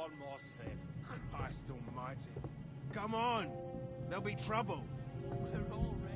one more sip. Christ almighty. Come on! There'll be trouble. We're all ready.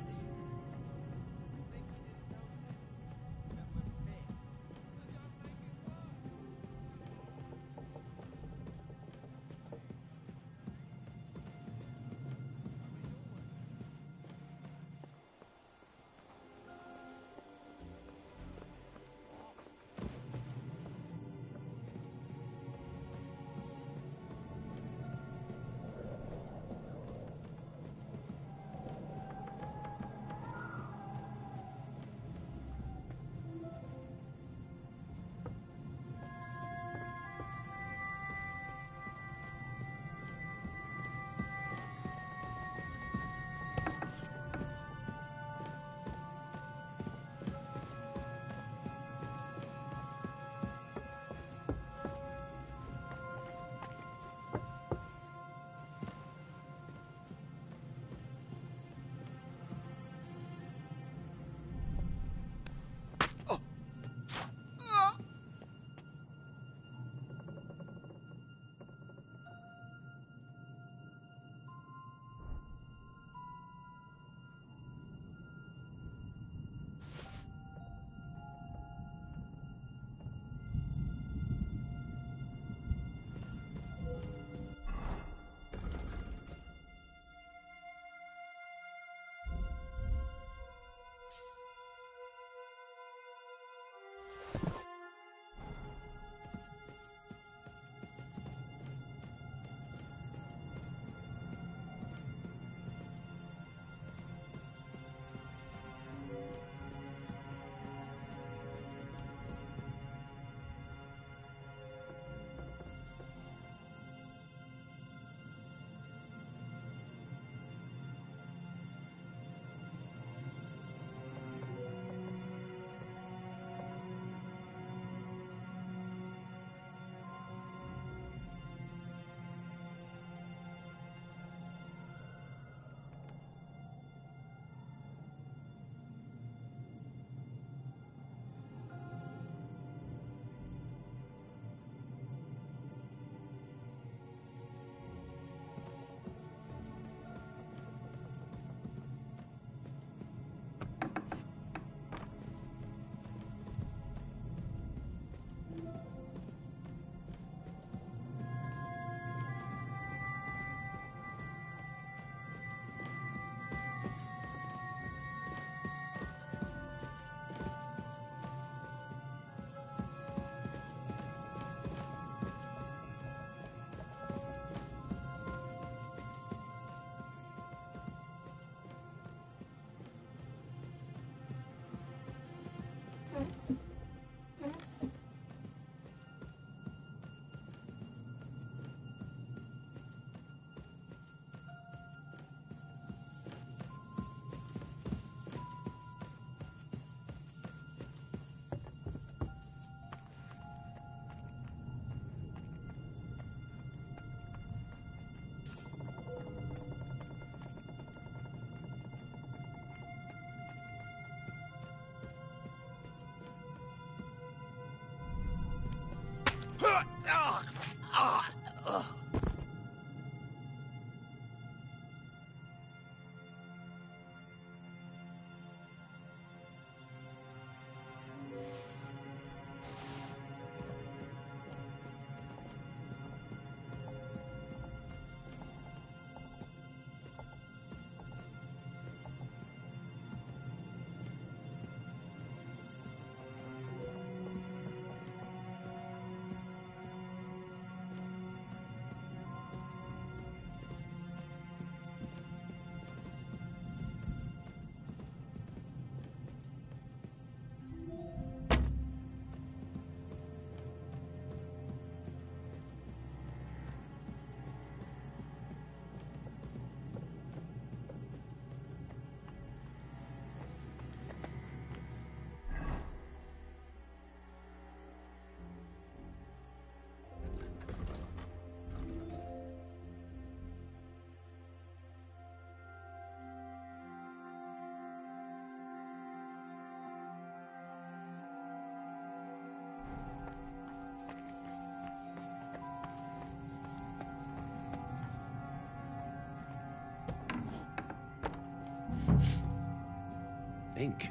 Ink.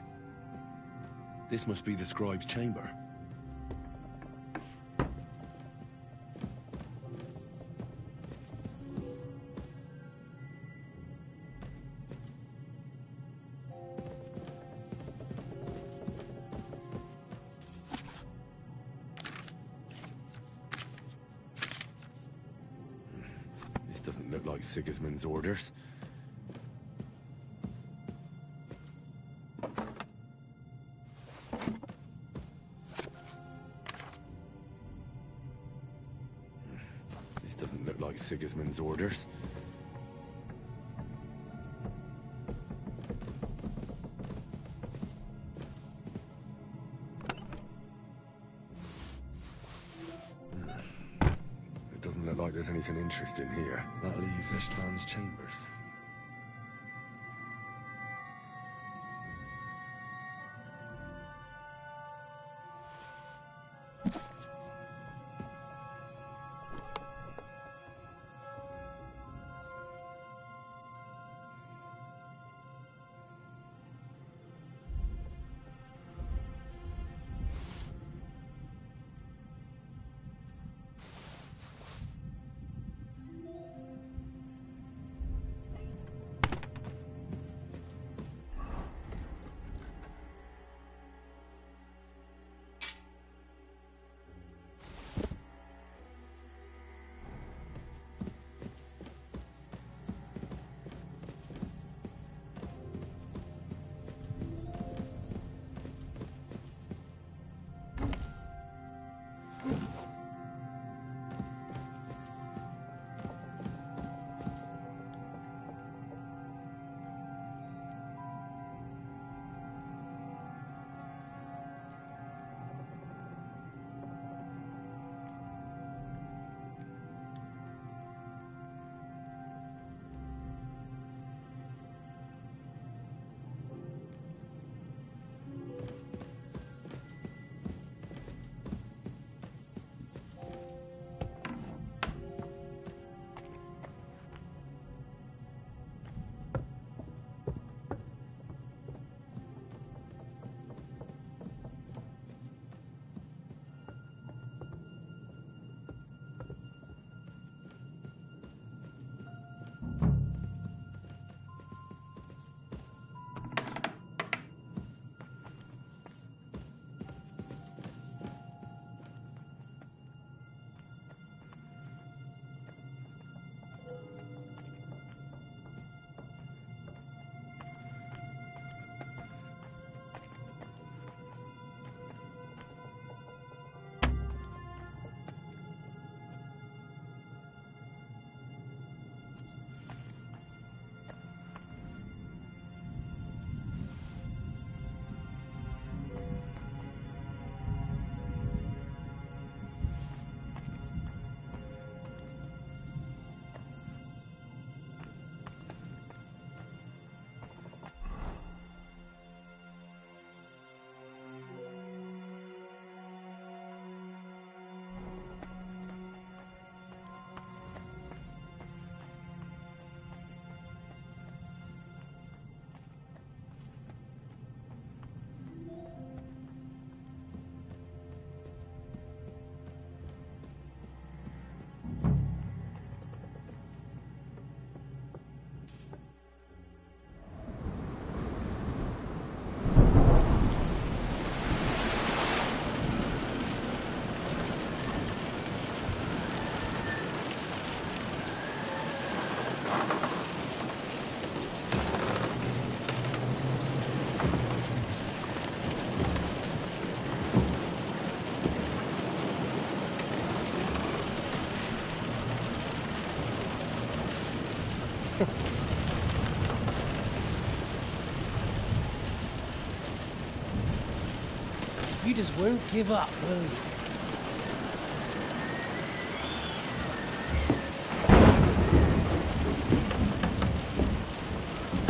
This must be the scribe's chamber. This doesn't look like Sigismund's orders. This doesn't look like Sigismund's orders. It doesn't look like there's anything interesting here. That leaves Ishtvan's chambers. You just won't give up, will you?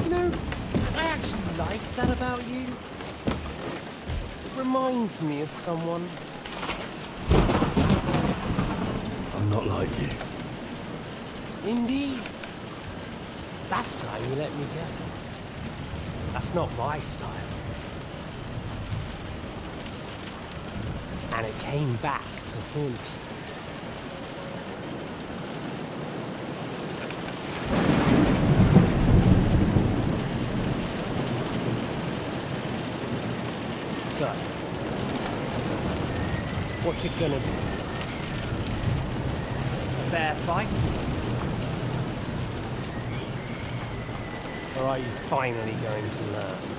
You know, I actually like that about you. It reminds me of someone. I'm not like you. Indeed. Last time you let me go. That's not my style. and it came back to haunt you. So, what's it gonna be? A fair fight? Or are you finally going to learn?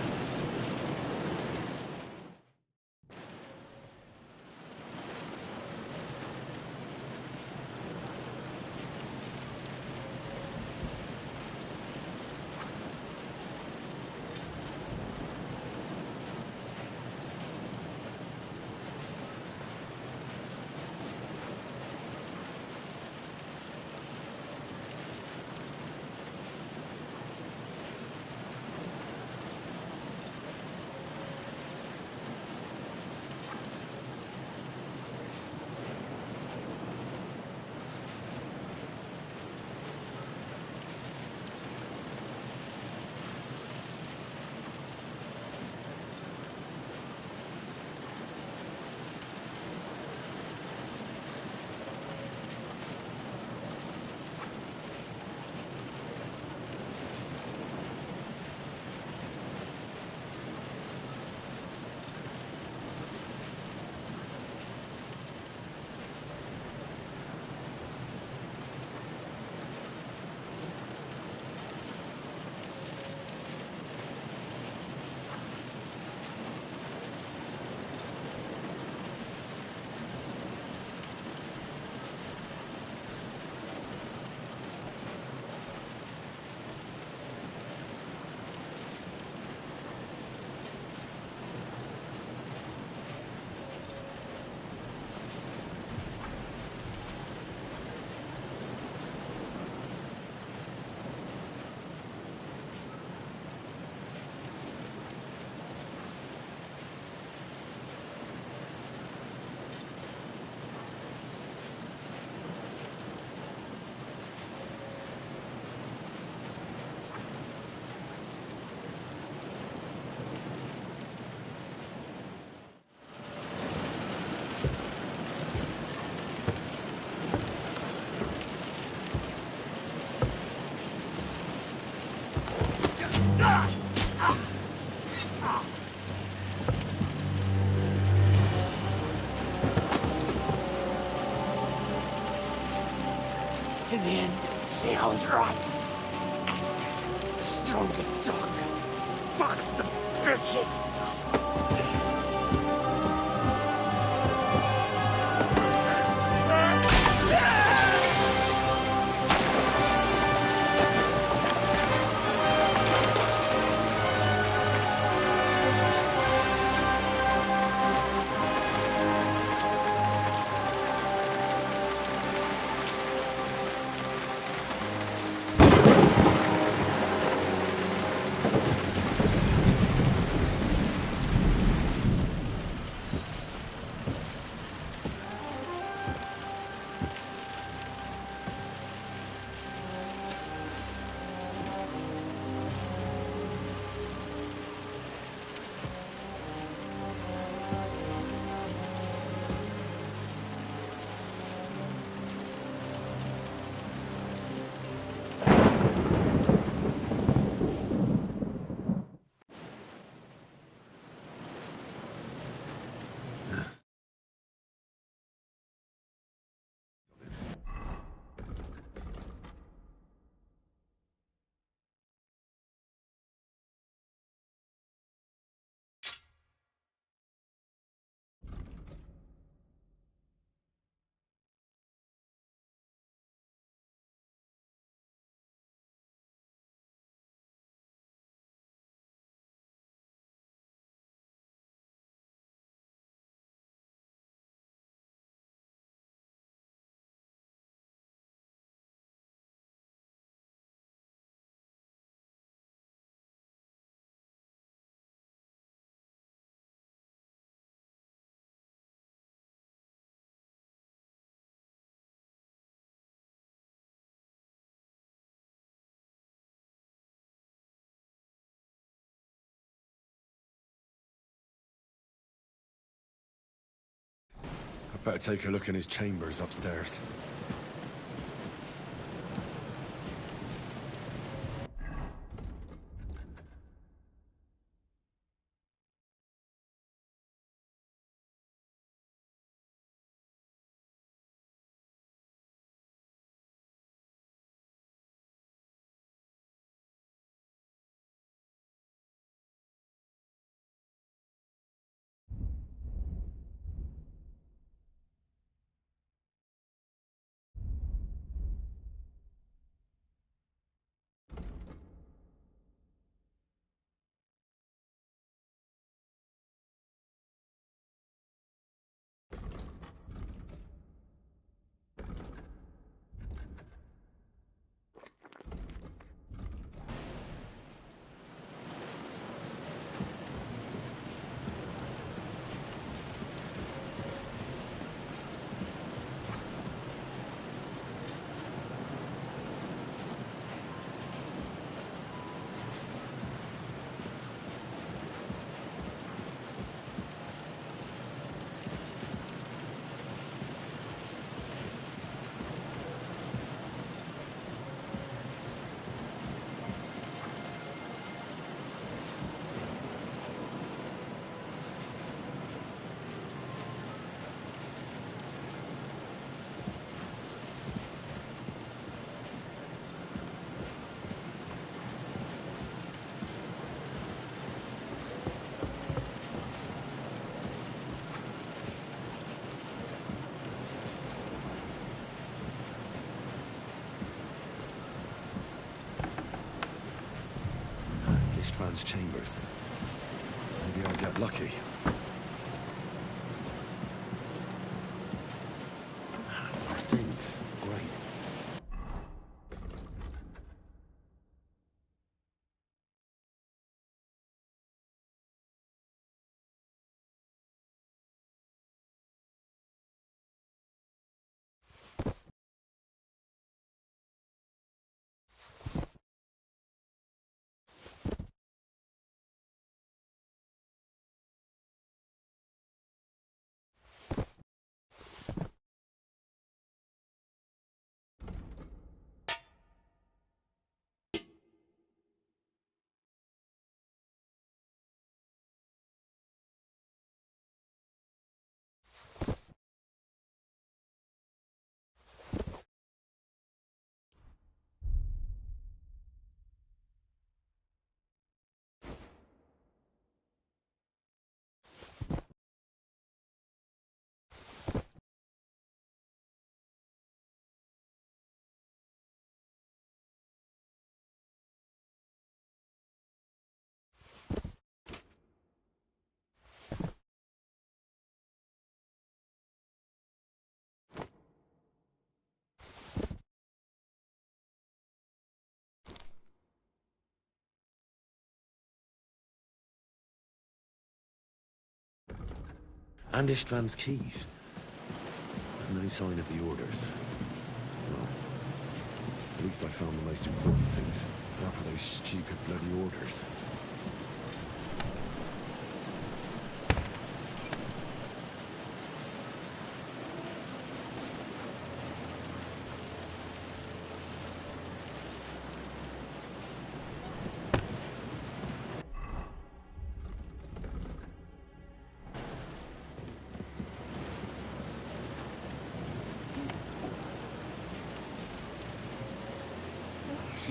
In the end, see, I was right. The stronger dog. Fucks the bitches. Better take a look in his chambers upstairs. Istvan's chambers. Maybe I'll get lucky. Things. Great. And Istvan's keys. No sign of the orders. Well, at least I found the most important things. Now for those stupid bloody orders.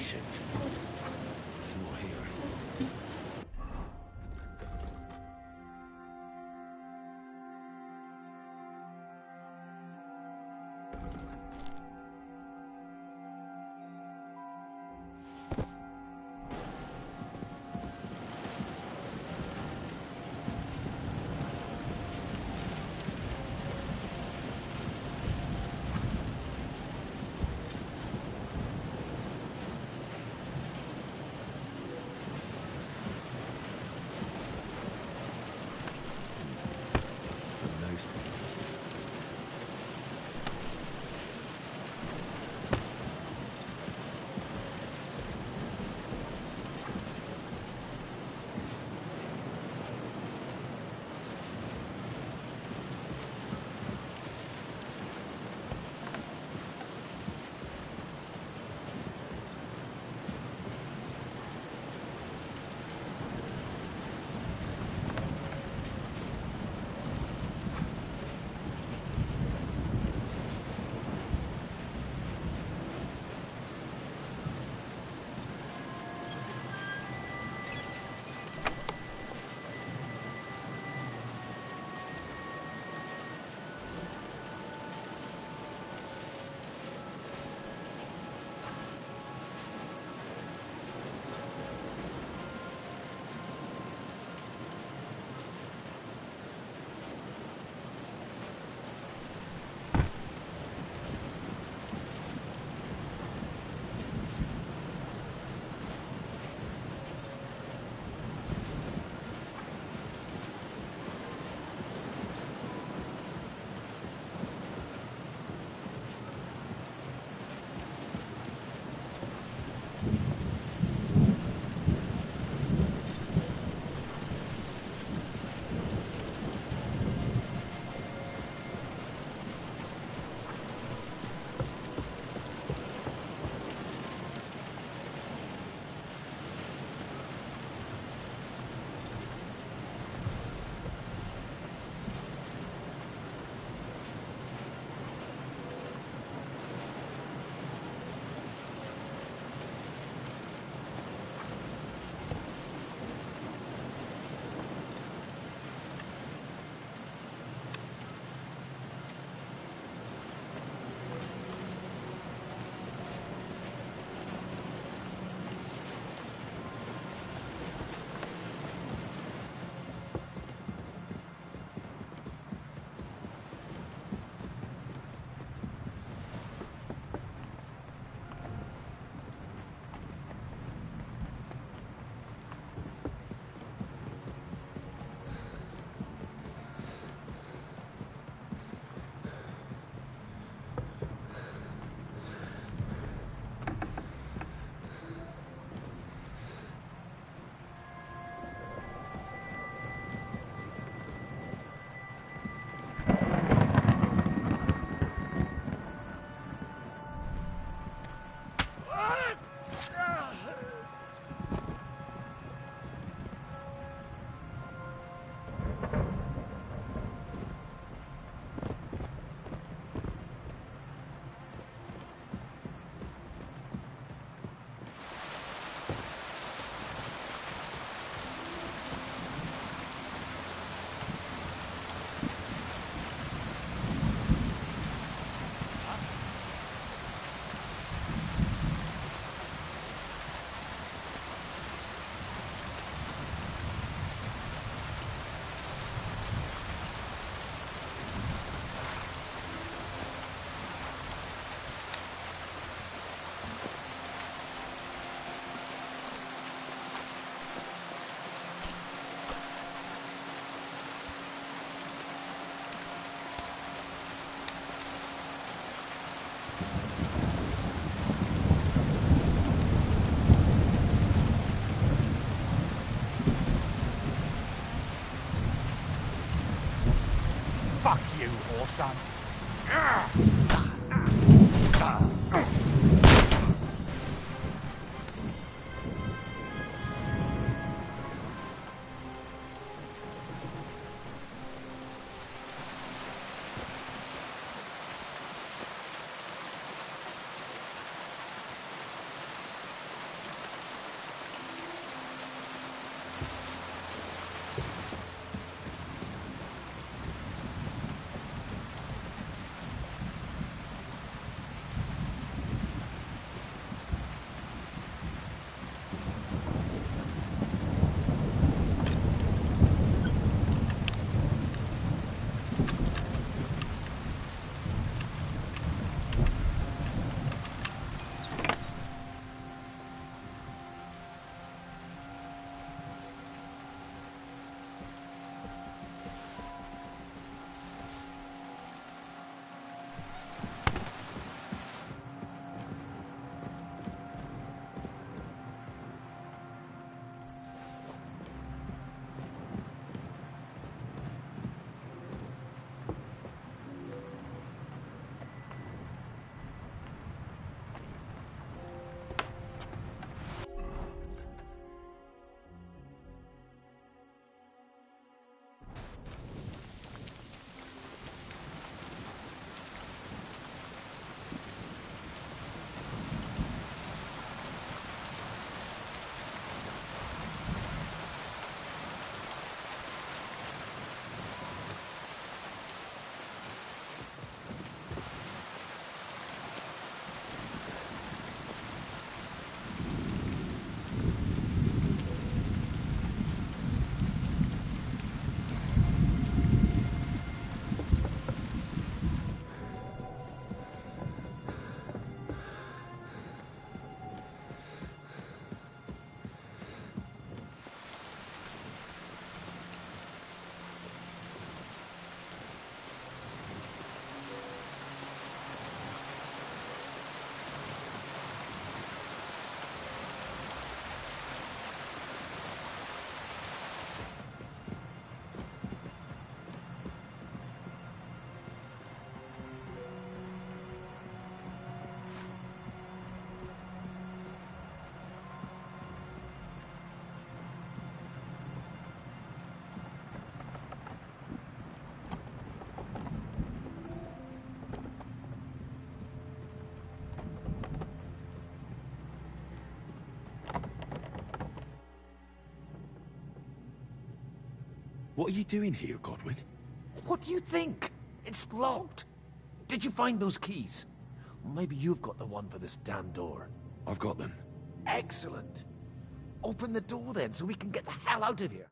Shit. It's not here. you, whoreson. What are you doing here, Godwin? What do you think? It's locked. Did you find those keys? Or maybe you've got the one for this damn door. I've got them. Excellent. Open the door then so we can get the hell out of here.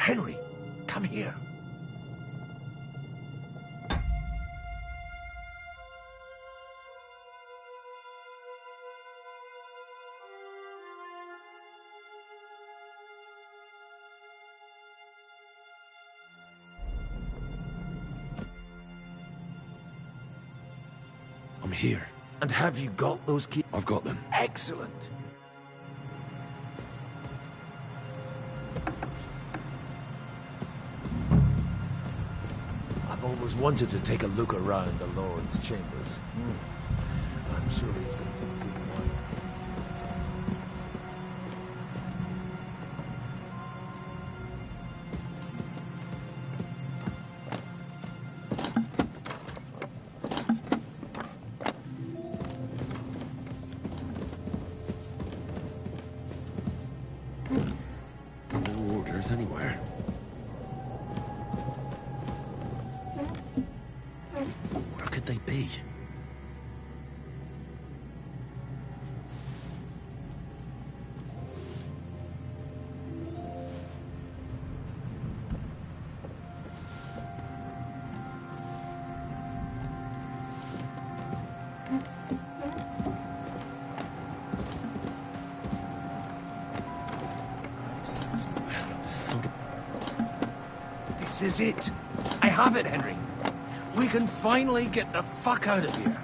Henry, come here. I'm here. And have you got those keys? I've got them. Excellent. I've always wanted to take a look around the Lord's chambers. I'm sure he's got some good wine. anywhere. Where could they be? This is it. I have it, Henry. We can finally get the fuck out of here.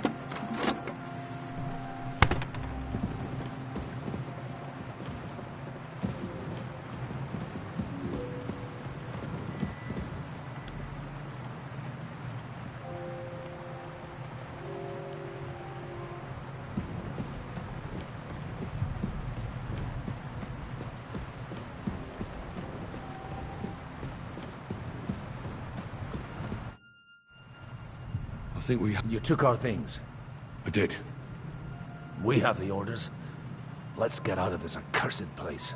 I think we... You took our things. I did. We have the orders. Let's get out of this accursed place.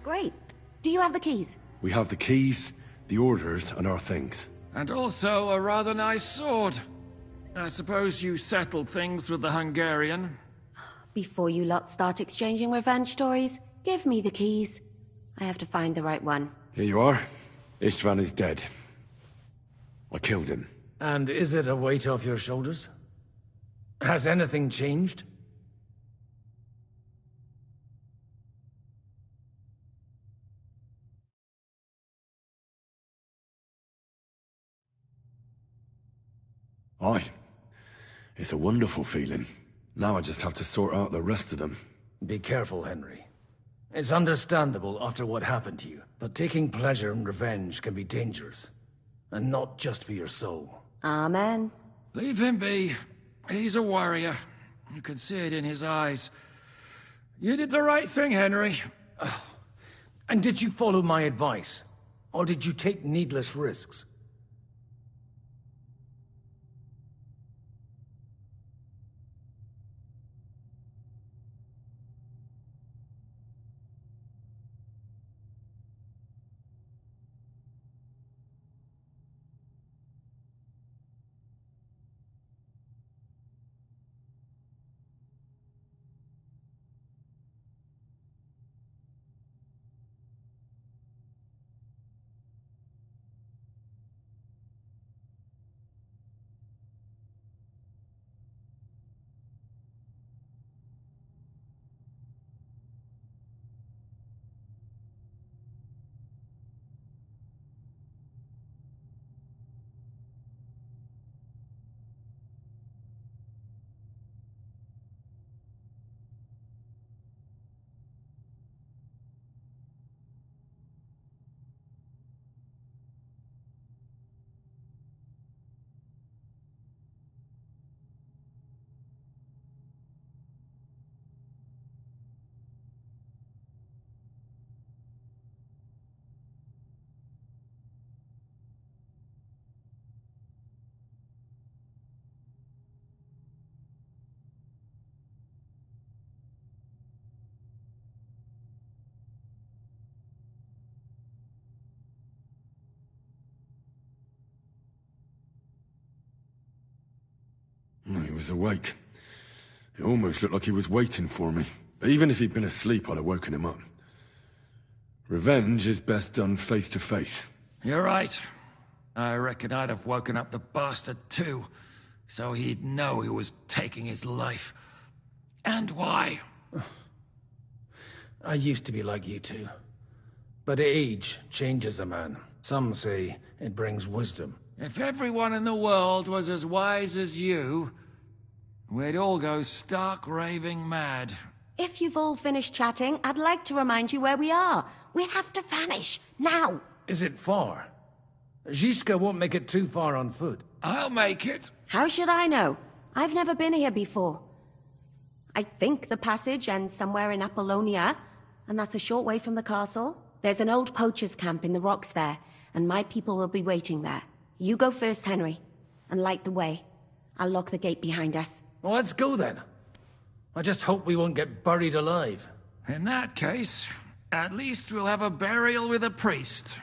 Great. Do you have the keys? We have the keys, the orders, and our things. And also a rather nice sword. I suppose you settled things with the Hungarian? Before you lot start exchanging revenge stories, give me the keys. I have to find the right one. Here you are. Istvan is dead. I killed him. And is it a weight off your shoulders? Has anything changed? Aye. It's a wonderful feeling. Now I just have to sort out the rest of them. Be careful, Henry. It's understandable after what happened to you, but taking pleasure in revenge can be dangerous. And not just for your soul. Amen. Leave him be. He's a warrior. You can see it in his eyes. You did the right thing, Henry. And did you follow my advice? Or did you take needless risks? He was awake. It almost looked like he was waiting for me. Even if he'd been asleep, I'd have woken him up. Revenge is best done face to face. You're right. I reckon I'd have woken up the bastard too, so he'd know he was taking his life. And why? I used to be like you two. But age changes a man. Some say it brings wisdom. If everyone in the world was as wise as you, we'd all go stark raving mad. If you've all finished chatting, I'd like to remind you where we are. We have to vanish, now! Is it far? Zizka won't make it too far on foot. I'll make it. How should I know? I've never been here before. I think the passage ends somewhere in Apollonia, and that's a short way from the castle. There's an old poacher's camp in the rocks there, and my people will be waiting there. You go first, Henry, and light the way. I'll lock the gate behind us. Well, let's go then. I just hope we won't get buried alive. In that case, at least we'll have a burial with a priest.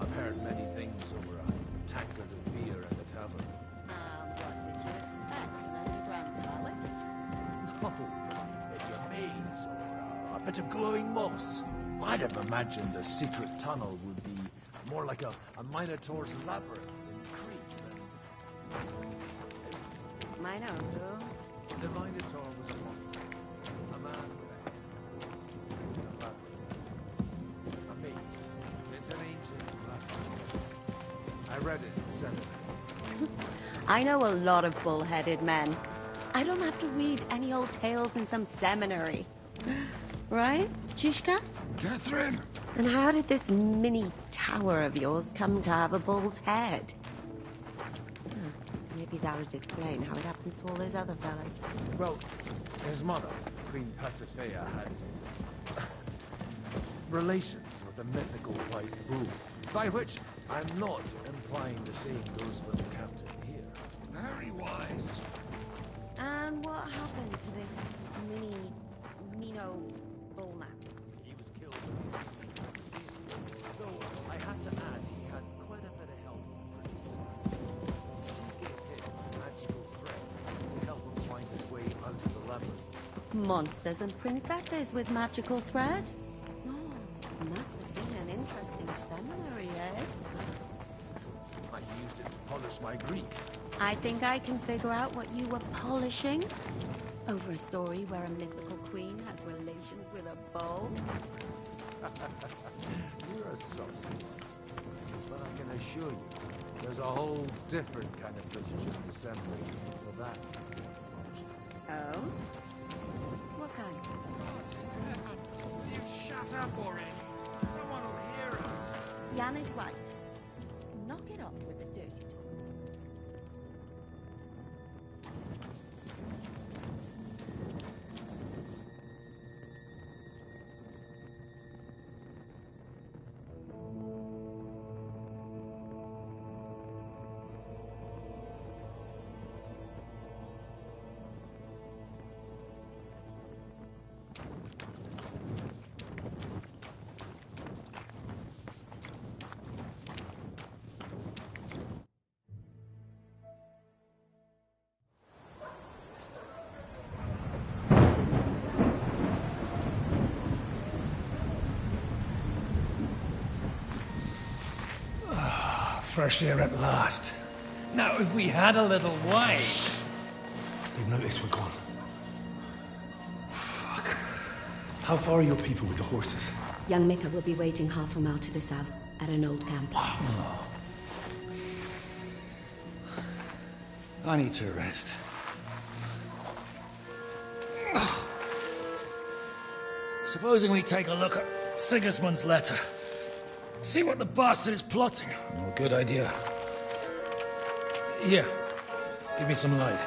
I've heard many things over a tankard of beer at the tavern. What did you expect, then, grandfather? Oh, maybe a maze or a bit of glowing moss. I'd have imagined a secret tunnel would be more like a Minotaur's labyrinth in Crete than... Mine uncle. The Minotaur was a monster. A man with a labyrinth. A maze. It's an ancient classic. I read it in seminary. I know a lot of bull-headed men. I don't have to read any old tales in some seminary. Right, Zizka? Catherine! And how did this mini tower of yours come to have a bull's head? Maybe that would explain how it happens to all those other fellas. Well, his mother, Queen Pasiphae, had relations with a mythical white bull. By which, I'm not implying the same goes for the captain here. Very wise. And what happened to this Mino Bullman? He was killed. Though, I have to add, he had quite a bit of help from Prince's side. He gave him a magical thread to help him find his way out of the labyrinth. Monsters and princesses with magical thread? Oh, must have been an interesting seminary, eh? I used it to polish my Greek. I think I can figure out what you were polishing. Over a story where a mythical queen has relations with a bow. You're a saucy one. But I can assure you, there's a whole different kind of literature in the seminary for that. Oh? What kind? You shut up already. Someone will hear us. Jan is right. Knock it off with the dirty talk. Fresh air at last. Now, if we had a little wine... They've noticed we're gone. Fuck. How far are your people with the horses? Young Mika will be waiting half a mile to the south, at an old camp. I need to rest. Supposing we take a look at Sigismund's letter. See what the bastard is plotting. Oh, good idea. Here, give me some light.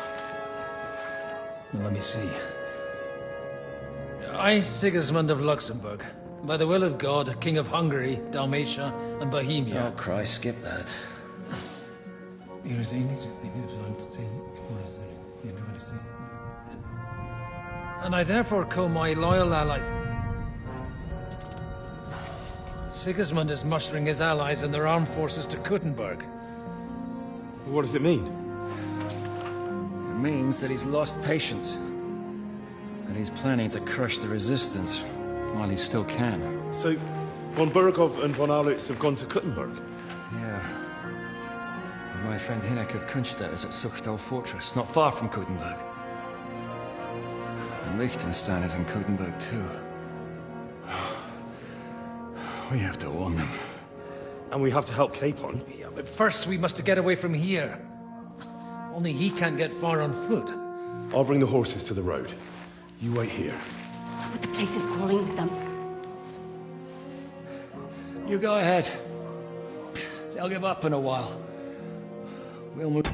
Now, let me see. I, Sigismund of Luxembourg, by the will of God, King of Hungary, Dalmatia, and Bohemia. Oh, Christ, skip that. And I therefore call my loyal ally... Sigismund is mustering his allies and their armed forces to Kuttenberg. What does it mean? It means that he's lost patience. And he's planning to crush the resistance while he still can. So, von Burgov and von Aulitz have gone to Kuttenberg? Yeah. And my friend Hinek of Kunstadt is at Suchtal Fortress, not far from Kuttenberg. And Liechtenstein is in Kuttenberg too. We have to warn them. And we have to help Capon? Yeah, but first we must get away from here. Only he can't get far on foot. I'll bring the horses to the road. You wait here. But the place is crawling with them. You go ahead. They'll give up in a while. We'll move...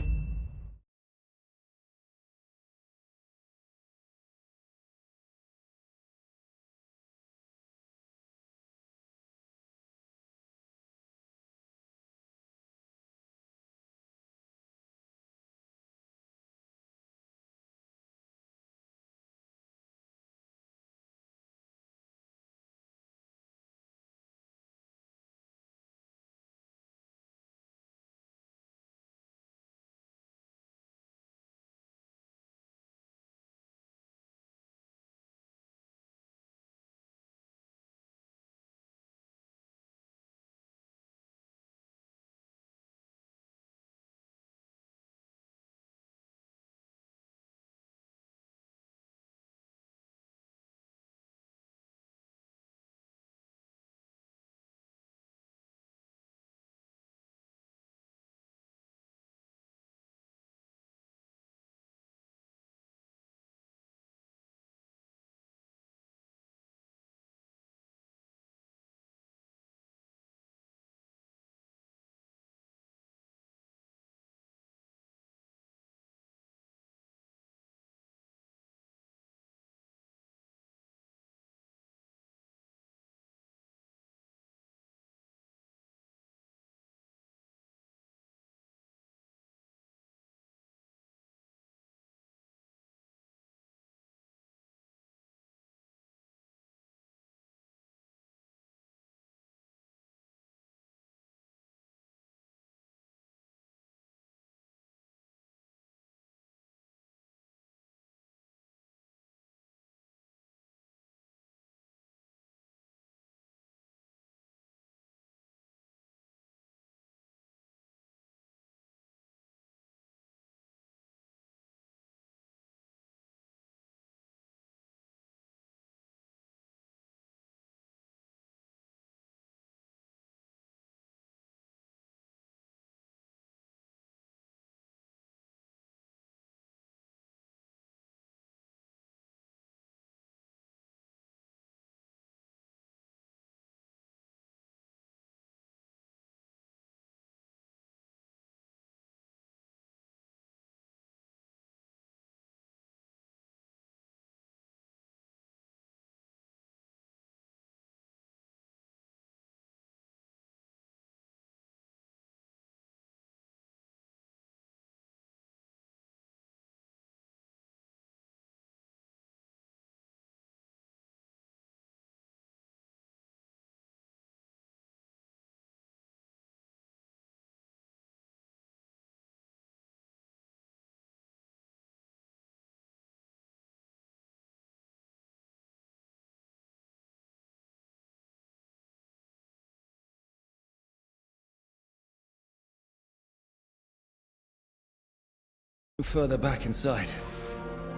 Further back inside.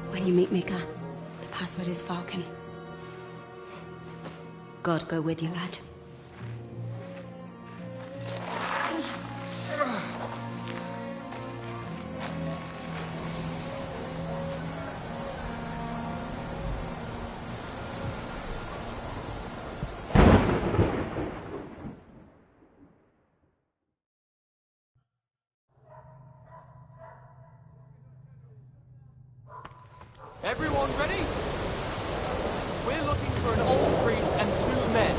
When you meet Mika, the password is Falcon. God go with you, lad. Everyone ready? We're looking for an old priest and 2 men.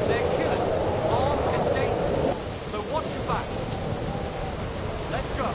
They're killers, armed and dangerous. So watch your back. Let's go.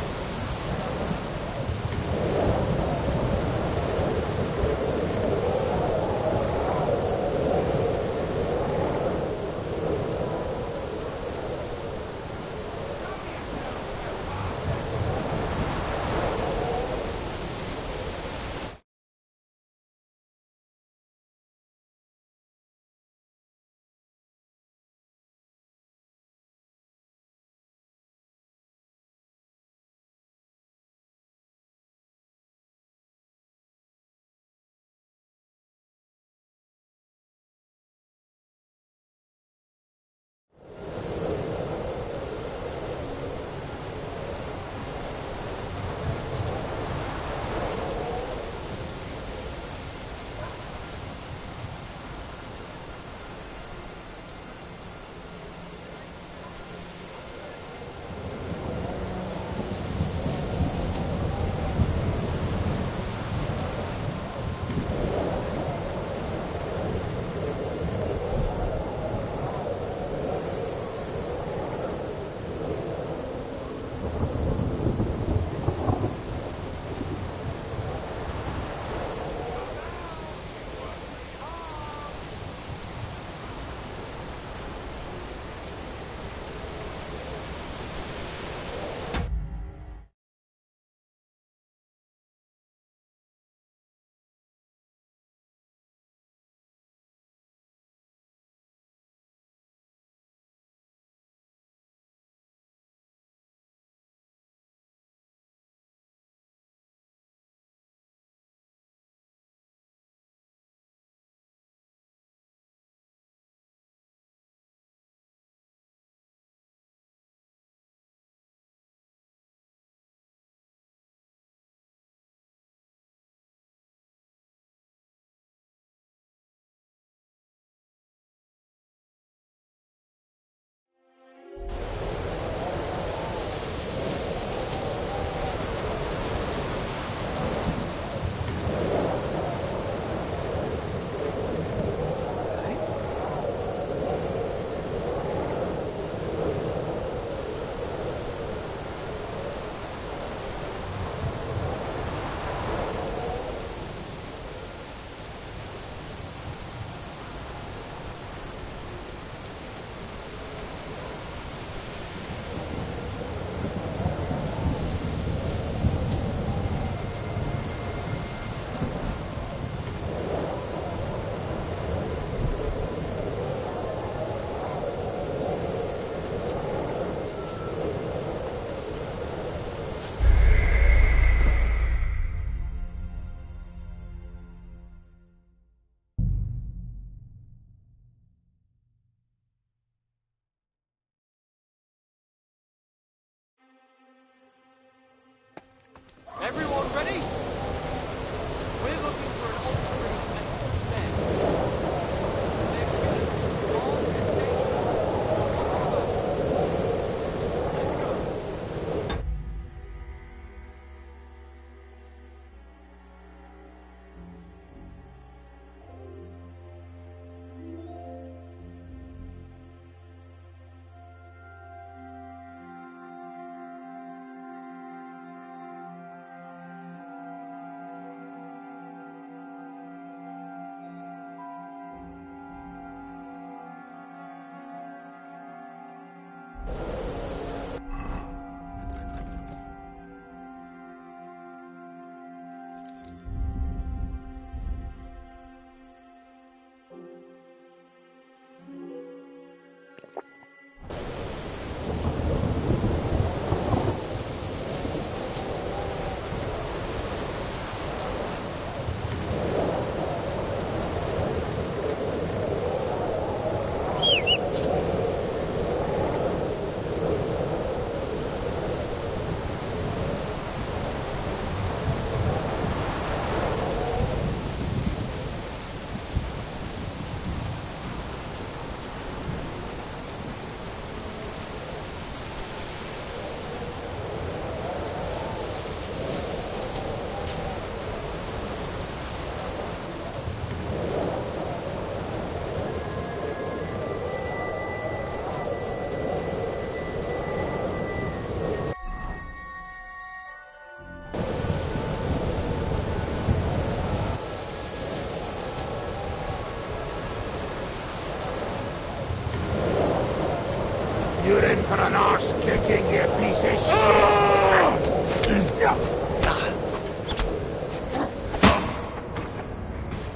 in for an arse kicking, you piece of shit!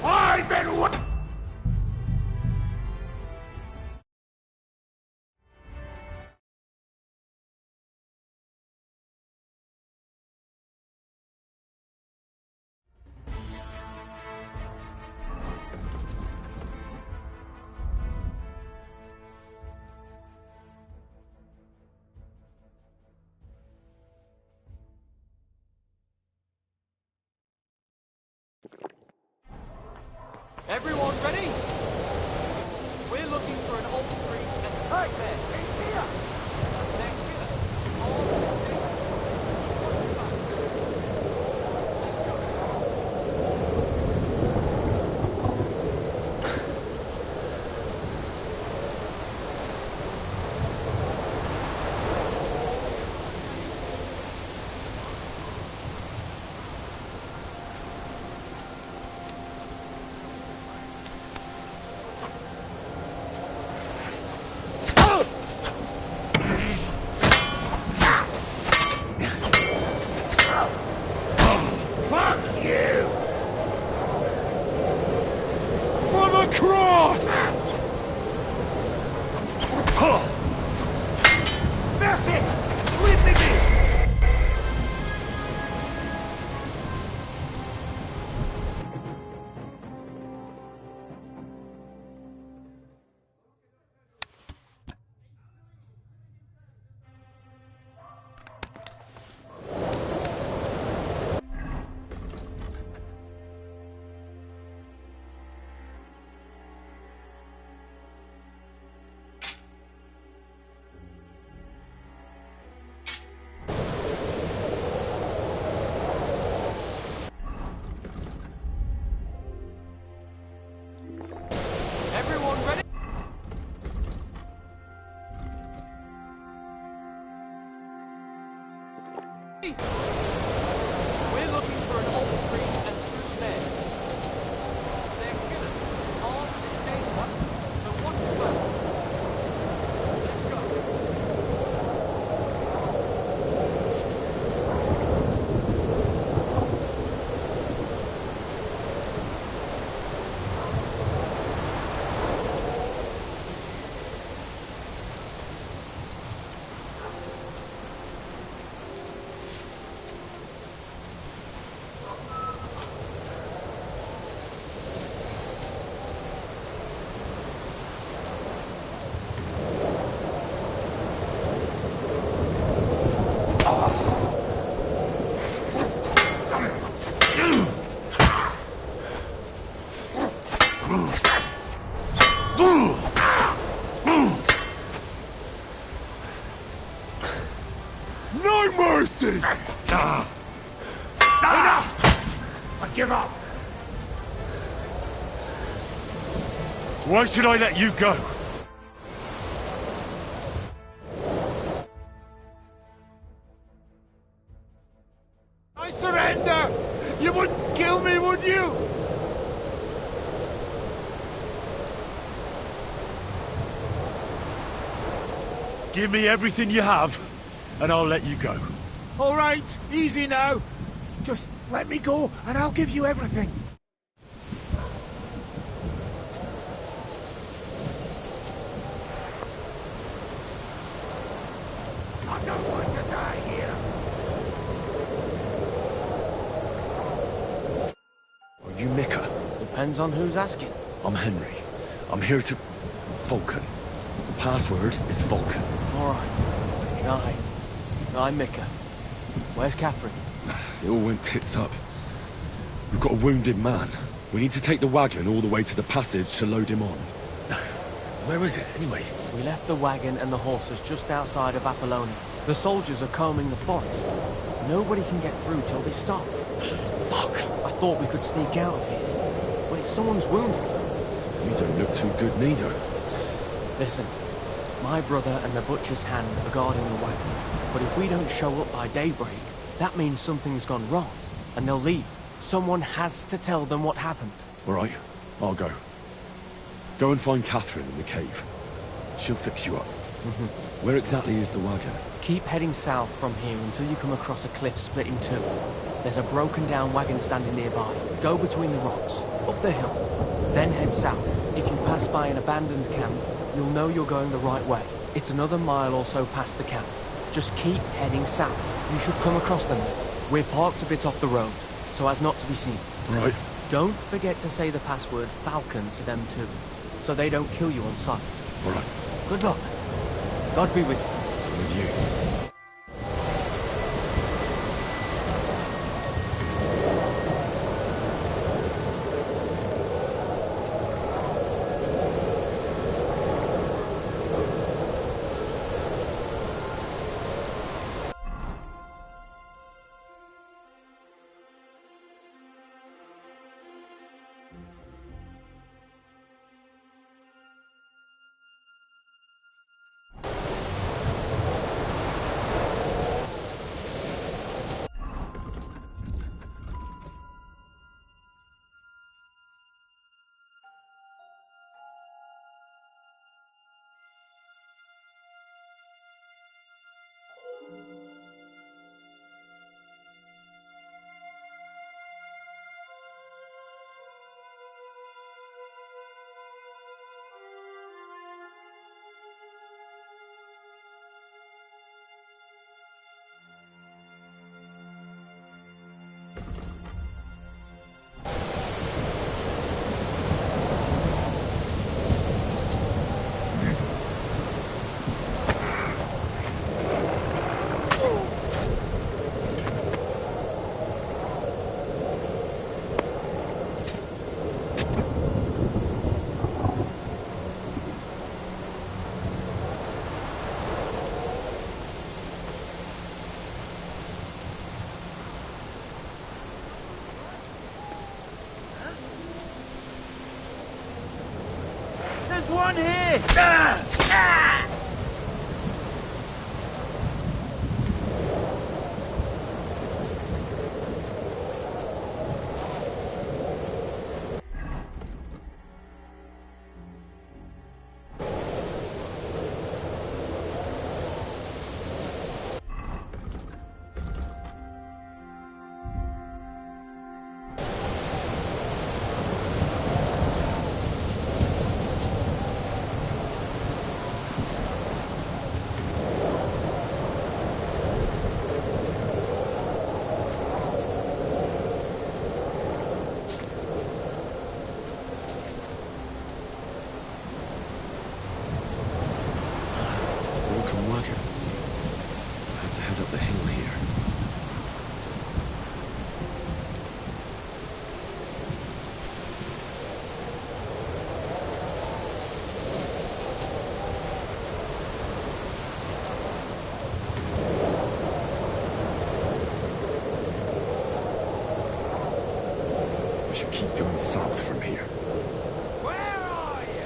I've been wa- Everyone ready? We're looking for an old tree that's right there. It's here. Next killer. All we're looking for an old tree and two men. They're killers, all the same one. So what do you want? Let's go. No mercy! Enough! I give up! Why should I let you go? I surrender! You wouldn't kill me, would you? Give me everything you have, and I'll let you go. All right, easy now. Just let me go, and I'll give you everything. I don't want to die here. Are you Mika? Depends on who's asking. I'm Henry. I'm here to... Vulcan. The password is Vulcan. Alright. I'm Mika. Where's Catherine? It all went tits up. We've got a wounded man. We need to take the wagon all the way to the passage to load him on. Where is it, anyway? We left the wagon and the horses just outside of Apollonia. The soldiers are combing the forest. Nobody can get through till they stop. Fuck! I thought we could sneak out of here. But if someone's wounded... You don't look too good neither. Listen, my brother and the butcher's hand are guarding the wagon. But if we don't show up by daybreak, that means something's gone wrong. And they'll leave. Someone has to tell them what happened. All right, I'll go. Go and find Catherine in the cave. She'll fix you up. Where exactly is the wagon? Keep heading south from here until you come across a cliff split in two. There's a broken down wagon standing nearby. Go between the rocks, up the hill, then head south. If you pass by an abandoned camp, you'll know you're going the right way. It's another mile or so past the camp. Just keep heading south. You should come across them then. We're parked a bit off the road, so as not to be seen. Right. Don't forget to say the password Falcon to them too, so they don't kill you on sight. All right. Good luck. God be with you. With you. There's one here! Ah! Ah! Broken wagon. I have to head up the hill here. We should keep going south from here. Where are you?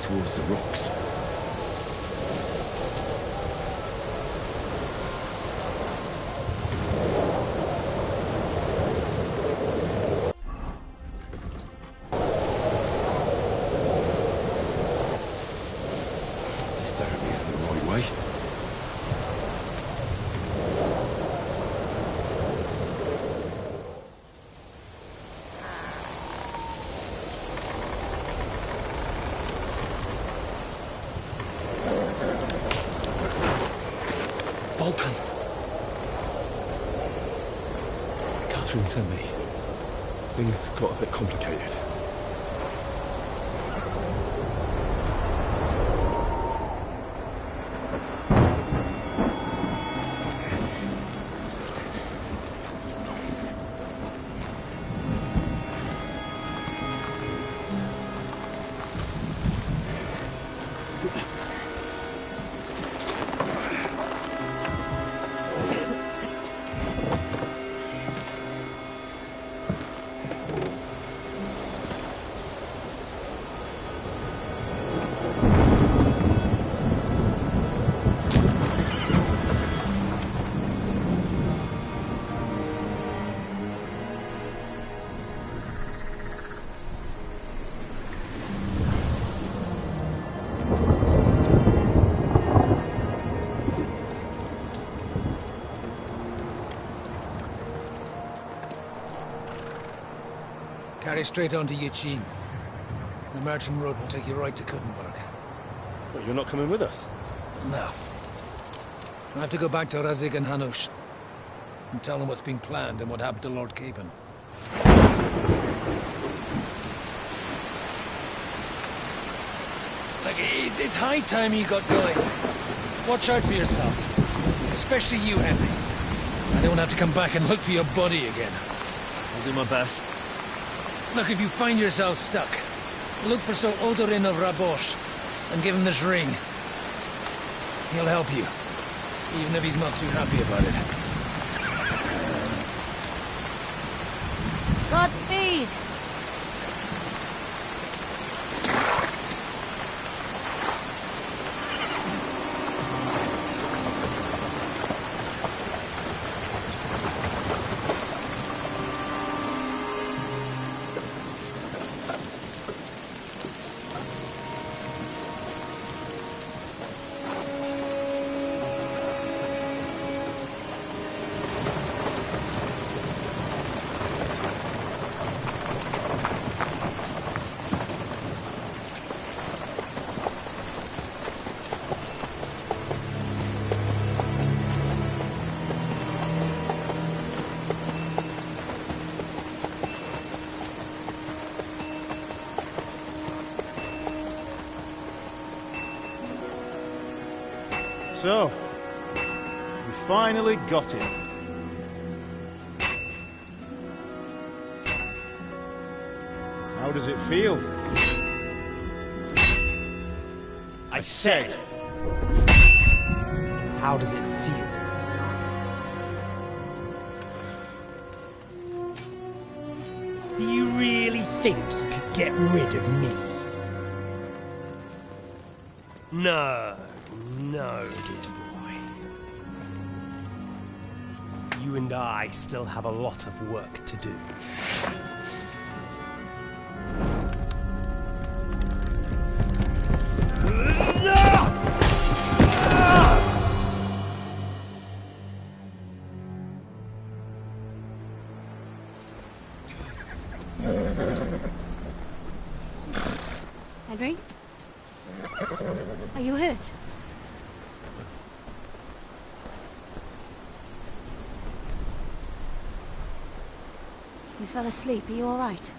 towards the rocks. This definitely isn't the right way. Vulcan! Catherine sent me. Things got a bit complicated. Carry straight on to Yichin. The merchant road will take you right to Kuttenberg. But you're not coming with us? No. I have to go back to Razik and Hanush and tell them what's been planned and what happened to Lord Capon. Look, it's high time you got going. Watch out for yourselves. Especially you, Henry. I don't have to come back and look for your body again. I'll do my best. Look, if you find yourself stuck, look for Sir Odorin of Rabosh and give him this ring. He'll help you, even if he's not too happy about it. Godspeed! So, we finally got it. How does it feel? I said, how does it feel? Do you really think you could get rid of me? No, no, dear boy. You and I still have a lot of work to do. Henry? Are you hurt? You fell asleep. Are you all right?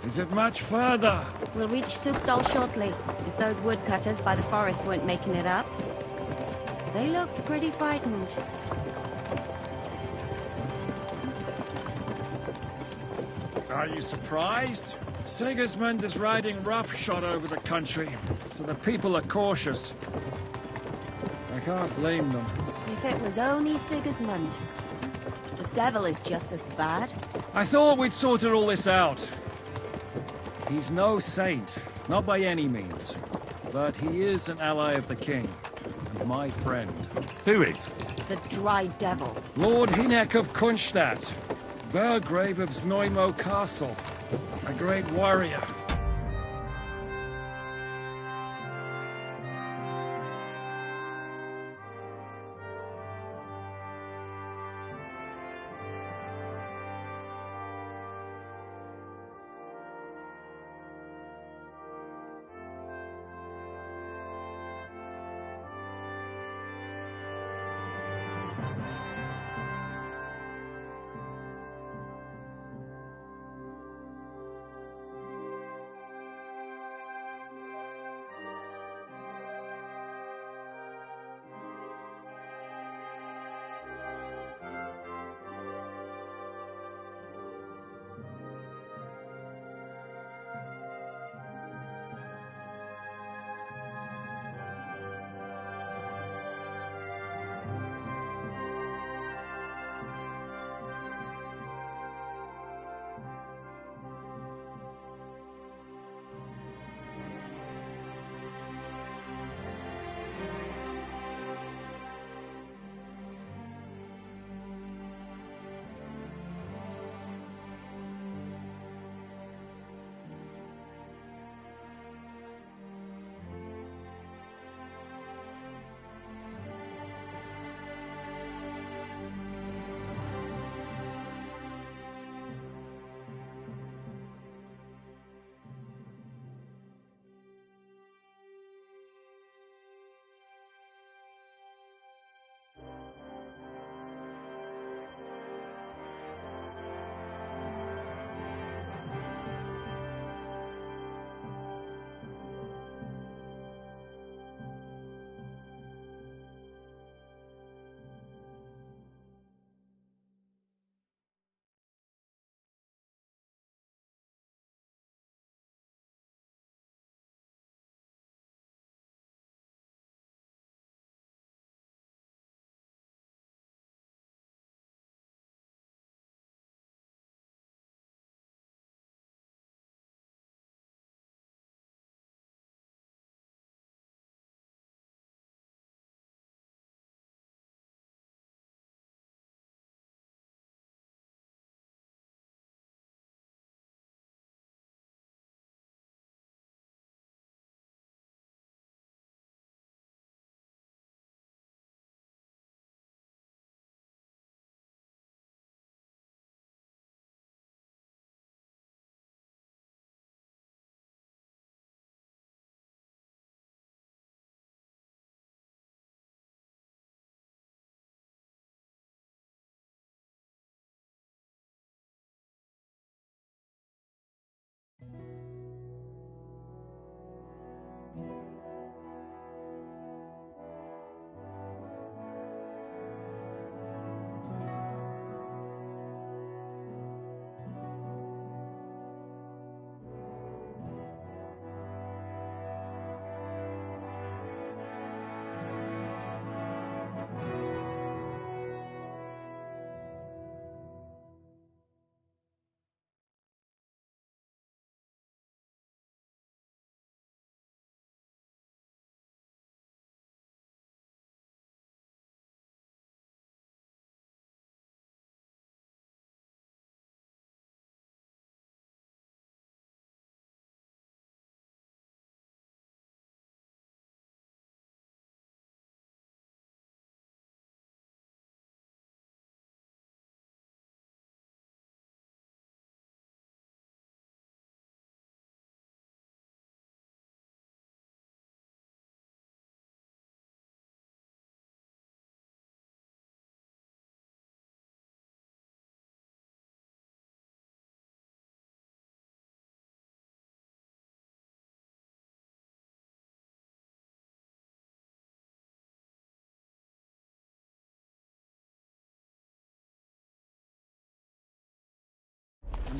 Is it much further? We'll reach Sukdal shortly, if those woodcutters by the forest weren't making it up. They looked pretty frightened. Are you surprised? Sigismund is riding roughshod over the country, so the people are cautious. I can't blame them. If it was only Sigismund. The devil is just as bad. I thought we'd sorted all this out. He's no saint, not by any means. But he is an ally of the king, and my friend. Who is? The Dry Devil. Lord Hynek of Kunstadt, Burgrave of Znojmo Castle, a great warrior.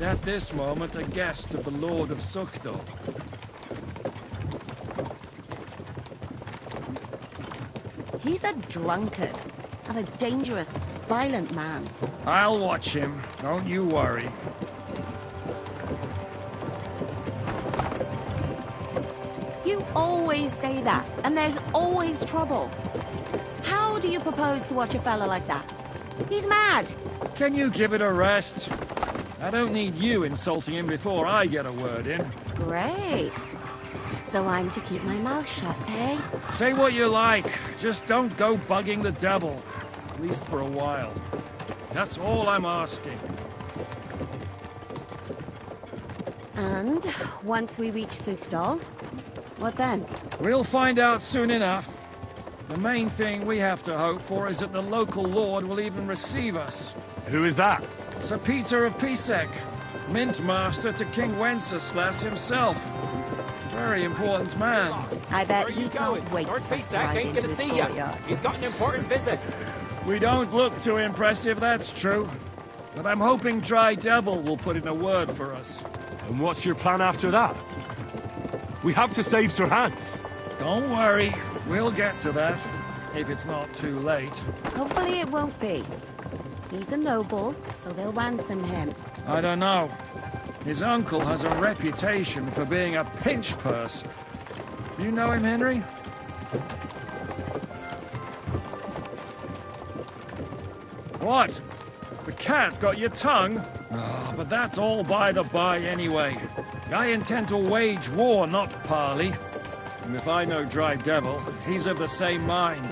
and at this moment a guest of the Lord of Sukdal. He's a drunkard and a dangerous, violent man. I'll watch him, don't you worry. You always say that, and there's always trouble. How do you propose to watch a fella like that? He's mad. Can you give it a rest? I don't need you insulting him before I get a word in. Great. So I'm to keep my mouth shut, eh? Say what you like, just don't go bugging the devil. At least for a while. That's all I'm asking. And once we reach Sukdal, what then? We'll find out soon enough. The main thing we have to hope for is that the local lord will even receive us. Who is that? Sir Peter of Pisek, Mint Master to King Wenceslas himself. Very important man. I bet Where are he you can't going? wait Lord for us to Pisak ride ain't into gonna his see ya. courtyard. He's got an important visit. We don't look too impressive, that's true. But I'm hoping Dry Devil will put in a word for us. And what's your plan after that? We have to save Sir Hans. Don't worry, we'll get to that. If it's not too late. Hopefully it won't be. He's a noble, so they'll ransom him. I don't know. His uncle has a reputation for being a pinch purse. You know him, Henry? What? The cat got your tongue? Oh, but that's all by the by anyway. I intend to wage war, not parley. And if I know Dry Devil, he's of the same mind.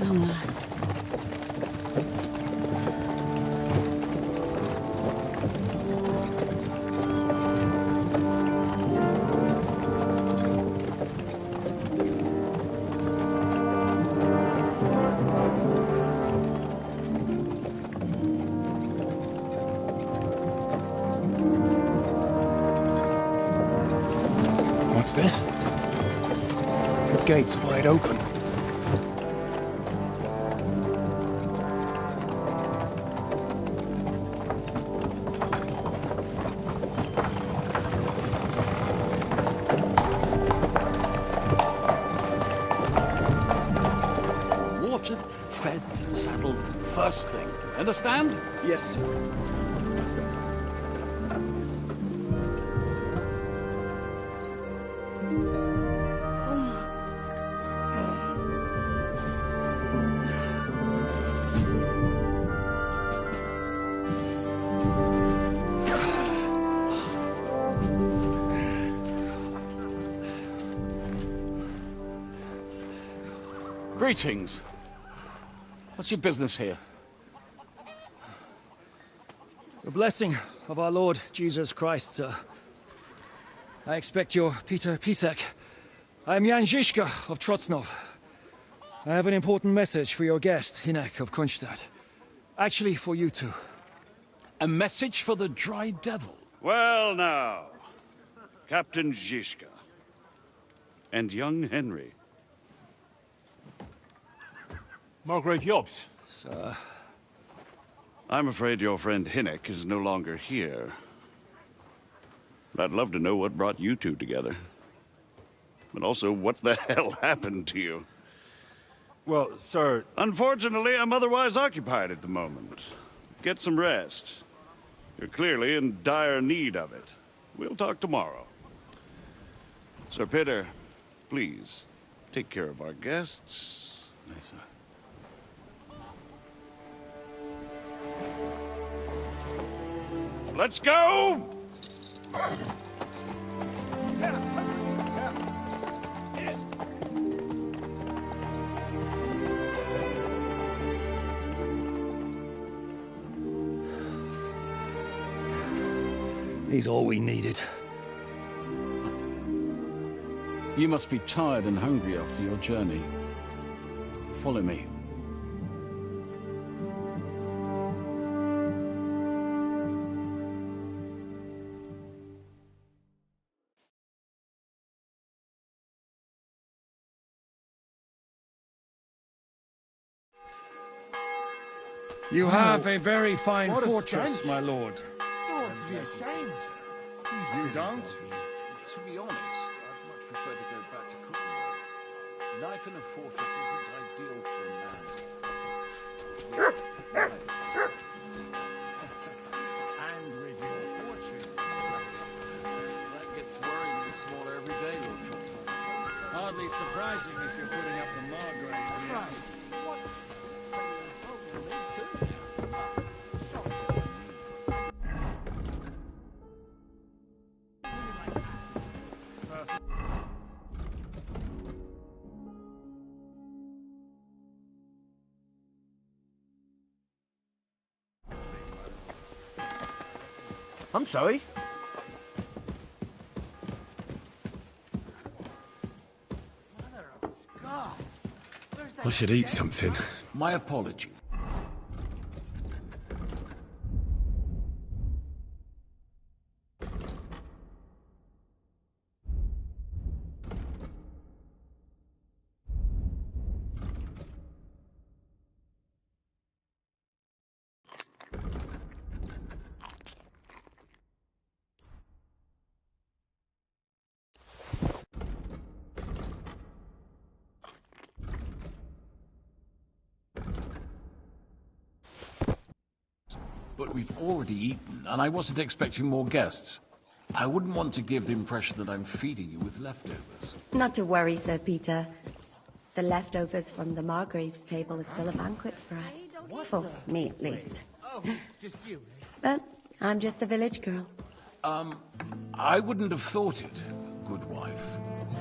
Long last. What's this? The gate's wide open. Watered, fed, saddled, first thing. Understand? Yes, sir. Greetings. What's your business here? The blessing of our Lord Jesus Christ, sir. I expect you're Peter Pisek. I am Jan Žižka of Trocnov. I have an important message for your guest, Hinek of Kunstad. Actually, for you two. A message for the Dry Devil? Well now, Captain Žižka. And young Henry. Margrave Jobs. Sir. I'm afraid your friend Hinek is no longer here. But I'd love to know what brought you two together. But also, what the hell happened to you? Well, sir... Unfortunately, I'm otherwise occupied at the moment. Get some rest. You're clearly in dire need of it. We'll talk tomorrow. Sir Peter, please, take care of our guests. Yes, sir. Let's go! He's all we needed. You must be tired and hungry after your journey. Follow me. You have a very fine What a fortress, stench. my lord. You ought to be ashamed. You don't? To be honest, I'd much prefer to go back to cooking. Life in a fortress isn't ideal for a man. And with your fortune. That gets worryingly smaller every day, Lord Trotsnov. Hardly surprising if you're putting up the Margrave. Right. I'm sorry. I should eat something. My apology. But we've already eaten, and I wasn't expecting more guests. I wouldn't want to give the impression that I'm feeding you with leftovers. Not to worry, Sir Peter. The leftovers from the Margrave's table is still a banquet for us. For me, at least. Oh, just you. But I'm just a village girl. I wouldn't have thought it, good wife.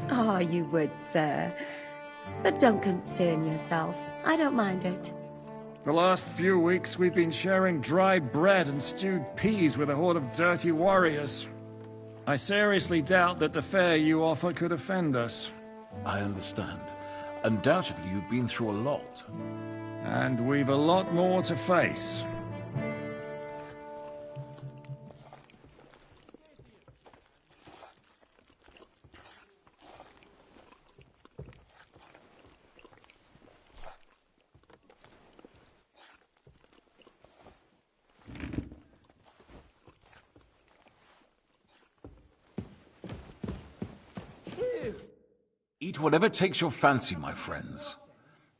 Oh, you would, sir. But don't concern yourself. I don't mind it. The last few weeks we've been sharing dry bread and stewed peas with a horde of dirty warriors. I seriously doubt that the fare you offer could offend us. I understand. Undoubtedly, you've been through a lot. And we've a lot more to face. Eat whatever takes your fancy, my friends.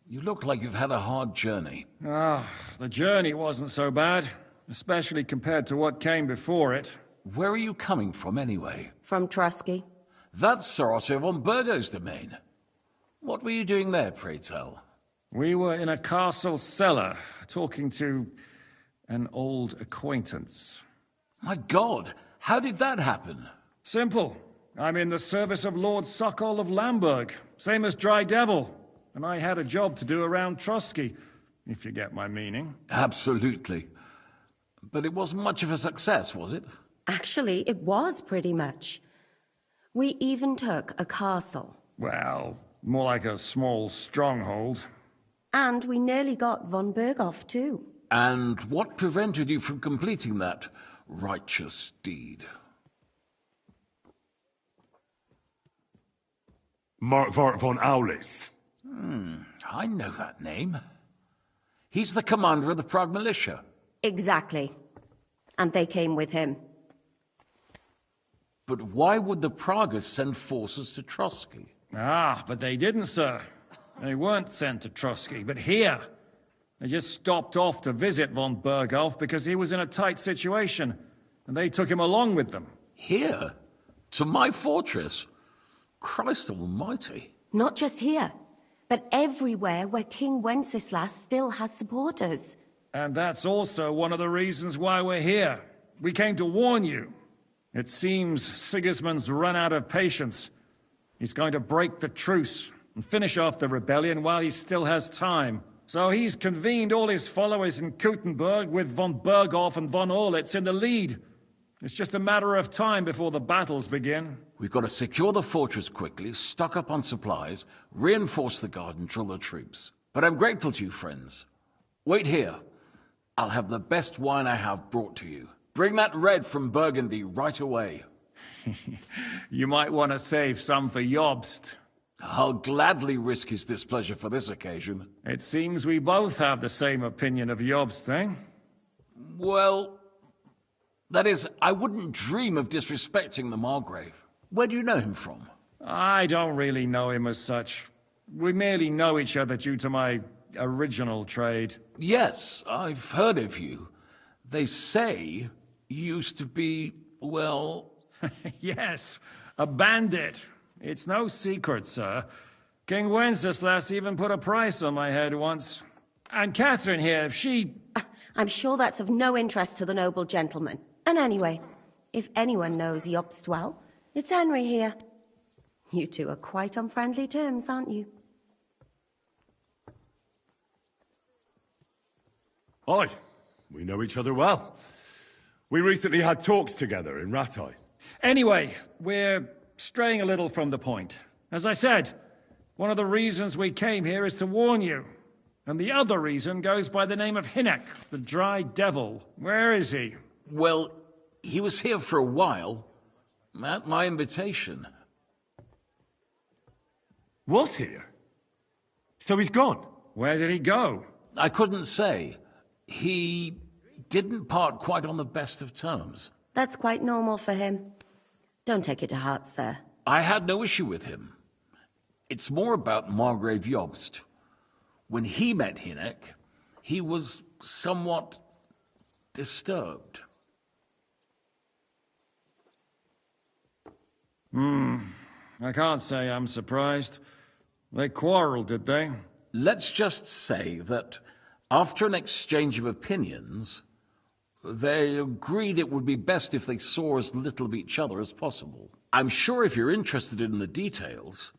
You look like you've had a hard journey. The journey wasn't so bad, especially compared to what came before it. Where are you coming from, anyway? From Trusky. That's Sir Otto von Burgo's domain. What were you doing there, pray tell? We were in a castle cellar, talking to an old acquaintance. My God, how did that happen? Simple. I'm in the service of Lord Sokol of Lamberg, same as Dry Devil, and I had a job to do around Trusky, if you get my meaning. Absolutely. But it wasn't much of a success, was it? Actually, it was pretty much. We even took a castle. Well, more like a small stronghold. And we nearly got von Berghoff, too. And what prevented you from completing that righteous deed? Markvart von Aulis. I know that name. He's the commander of the Prague militia. Exactly. And they came with him. But why would the Praguers send forces to Trusky? But they didn't, sir. They weren't sent to Trusky, but here. They just stopped off to visit von Berghoff because he was in a tight situation, and they took him along with them. Here? To my fortress? Christ almighty. Not just here, but everywhere where King Wenceslas still has supporters. And that's also one of the reasons why we're here. We came to warn you. It seems Sigismund's run out of patience. He's going to break the truce and finish off the rebellion while he still has time. So he's convened all his followers in Kuttenberg with von Berghoff and von Orlitz in the lead. It's just a matter of time before the battles begin. We've got to secure the fortress quickly, stock up on supplies, reinforce the guard and drill the troops. But I'm grateful to you, friends. Wait here. I'll have the best wine I have brought to you. Bring that red from Burgundy right away. You might want to save some for Jobst. I'll gladly risk his displeasure for this occasion. It seems we both have the same opinion of Jobst, eh? Well, that is, I wouldn't dream of disrespecting the Margrave. Where do you know him from? I don't really know him as such. We merely know each other due to my original trade. Yes, I've heard of you. They say you used to be, well... Yes, a bandit. It's no secret, sir. King Wenceslas even put a price on my head once. And Catherine here, she... I'm sure that's of no interest to the noble gentleman. And anyway, if anyone knows Jobst well, it's Henry here. You two are quite on friendly terms, aren't you? Aye, we know each other well. We recently had talks together in Rattay. Anyway, we're straying a little from the point. As I said, one of the reasons we came here is to warn you. And the other reason goes by the name of Hynek, the Dry Devil. Where is he? Well, he was here for a while, at my invitation. Was here? So he's gone? Where did he go? I couldn't say. He didn't part quite on the best of terms. That's quite normal for him. Don't take it to heart, sir. I had no issue with him. It's more about Margrave Jobst. When he met Hynek, he was somewhat disturbed. I can't say I'm surprised. They quarreled, did they? Let's just say that after an exchange of opinions, they agreed it would be best if they saw as little of each other as possible. I'm sure if you're interested in the details,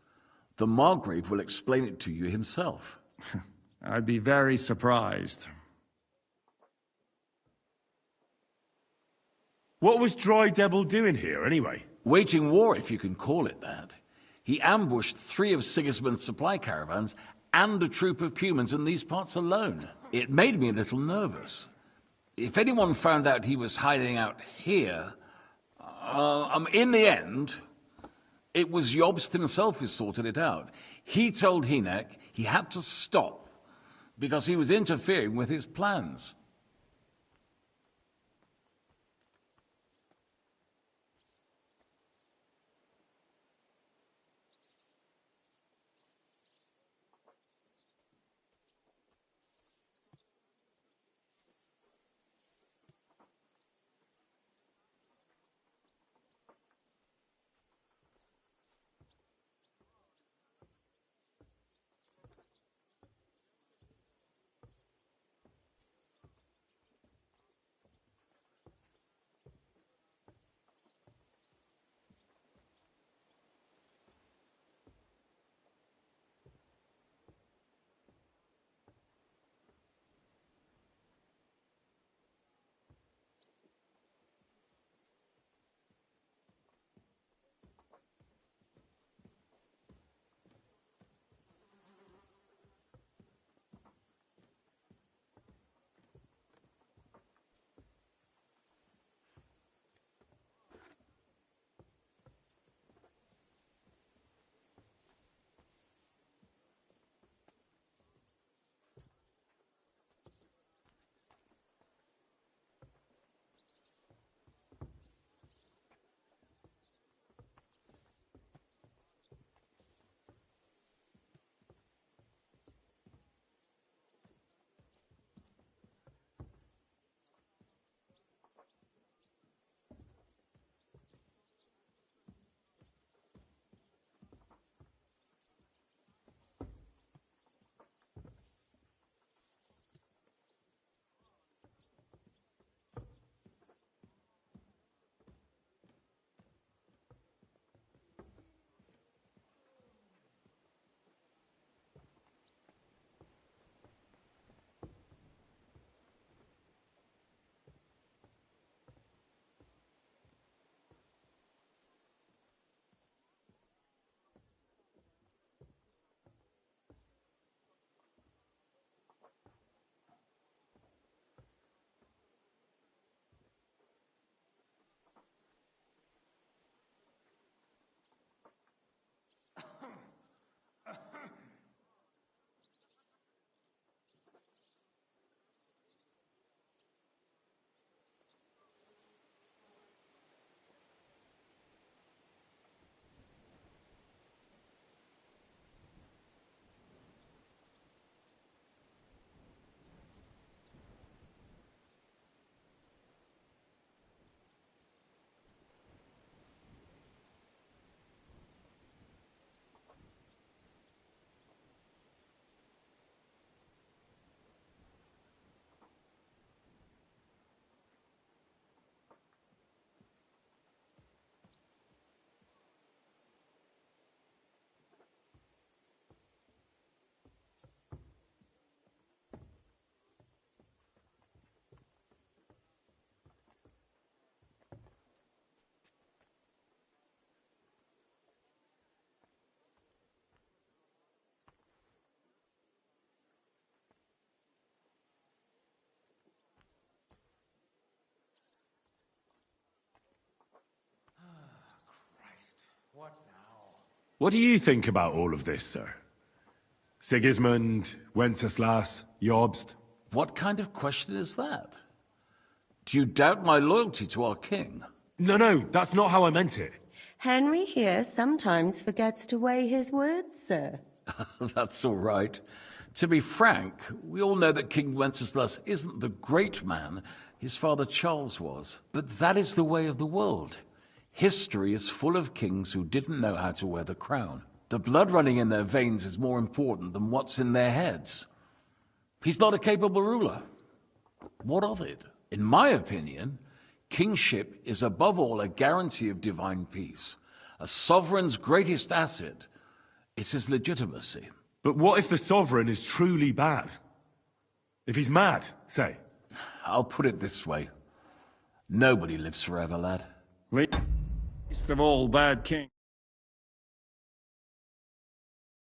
the Margrave will explain it to you himself. I'd be very surprised. What was Dry Devil doing here, anyway? Waging war, if you can call it that. He ambushed 3 of Sigismund's supply caravans and a troop of Cumans in these parts alone. It made me a little nervous. If anyone found out he was hiding out here, in the end, it was Jobst himself who sorted it out. He told Hynek he had to stop because he was interfering with his plans. What do you think about all of this, sir? Sigismund, Wenceslas, Jobst? What kind of question is that? Do you doubt my loyalty to our king? No, that's not how I meant it. Henry here sometimes forgets to weigh his words, sir. That's all right. To be frank, we all know that King Wenceslas isn't the great man his father Charles was. But that is the way of the world. History is full of kings who didn't know how to wear the crown. The blood running in their veins is more important than what's in their heads. He's not a capable ruler. What of it? In my opinion, kingship is above all a guarantee of divine peace. A sovereign's greatest asset is his legitimacy. But what if the sovereign is truly bad? If he's mad, say? I'll put it this way. Nobody lives forever, lad. Least of all bad kings.